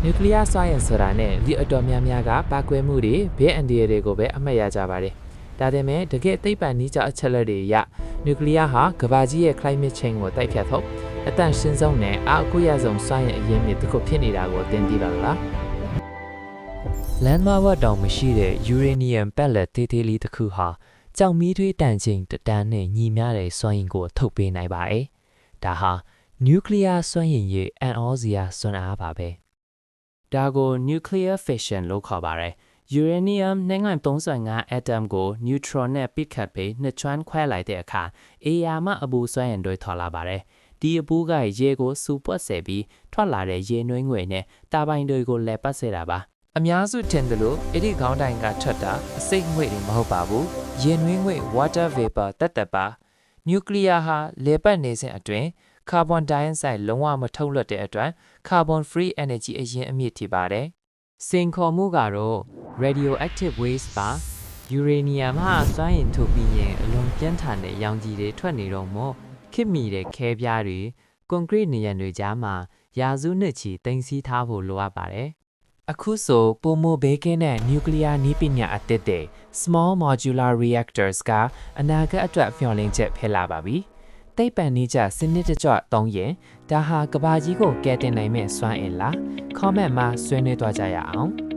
Nuclear science ဆိုတာနဲ့ဒီအတော်များများကပါကွဲမှုတွေဘေးအန္တရာယ်တွေကိုပဲအမှတ်ရကြပါတယ်။ဒါပေမဲ့တကယ်သိပ္ပံနည်းကျအချက်လက်တွေအရ Nuclear ဟာကမ္ဘာကြီးရဲ့ climate change ကိုတိုက်ဖြတ်ဖို့အတန့်ရှင်းဆုံးနဲ့အကူရဆုံးစွမ်းရည်အရင်းမြစ်တစ်ခုဖြစ်နေတာကိုသင်သိပါလား။ Landmark တောင်မရှိတဲ့ uranium ပက်လက်သေးသေးလေးတစ်ခုဟာကြောင်မီးထွေးတန်ချိန်တတန်းနဲ့ညီမျှတဲ့စွမ်းရည်ကိုထုတ်ပေးနိုင်ပါတယ်။ဒါဟာ nuclear စွမ်းရည်ရဲ့အံ့ဩစရာစွမ်းအားပါပဲ။ဒါကို nuclear fission လို့ခေါ်ပါတယ်။ uranium 235 atom ကို neutron နဲ့ပိတ်ခတ်ပြီးနှစ်ချွမ်းခွဲလိုက်တဲ့အခါအေယာမအပူစွမ်းရည်တွေထွက်လာပါတယ်။ဒီအပူကရေကိုစူပွက်စေပြီးထွက်လာတဲ့ရေနွေးငွေနဲ့တာဘိုင်တွေကိုလည်းပတ်စေတာပါ။အများစုထင်တယ်လို့အဲ့ဒီခေါင်းတိုင်ကထွက်တာအစိတ်ငွေတွေမဟုတ်ပါဘူး။ရေနွေးငွေ water vapor တက်ပါ။ nuclear ဟာလေပတ်နေစဉ်အတွင်း carbon dioxide လုံးဝမထုတ်လွှတ်တဲ့အတွက် carbon free energy အရင်အမြင့်ထိပါတယ်။စင်ခေါ်မှုကတော့ radioactive waste ပါ။ uranium ဟာစွမ်းရည်ထုတ်ပြီးရင်အလွန်ပြင်းထန်တဲ့ရောင်ခြည်တွေထွက်နေတော့မို့ခေတ်မီတဲ့ခဲပြားတွေ concrete နေရံတွေကြားမှာရာစုနှစ်ချီတင်စီထားဖို့လိုအပ်ပါတယ်။အခုဆိုပိုမိုဘေးကင်းတဲ့ nuclear နည်းပညာအသစ်တွေ small modular reactors ကအနာဂတ်အတွက်မျှော်လင့်ချက်ဖြစ်လာပါပြီ။သိပ္ပံနည်းကျစနစ်တကျသုံးရင်ဒါဟာကမ္ဘာကြီးကိုကယ်တင်နိုင်မဲ့စွမ်းအင်လား comment မှာဆွေးနွေးသွားကြရအောင်။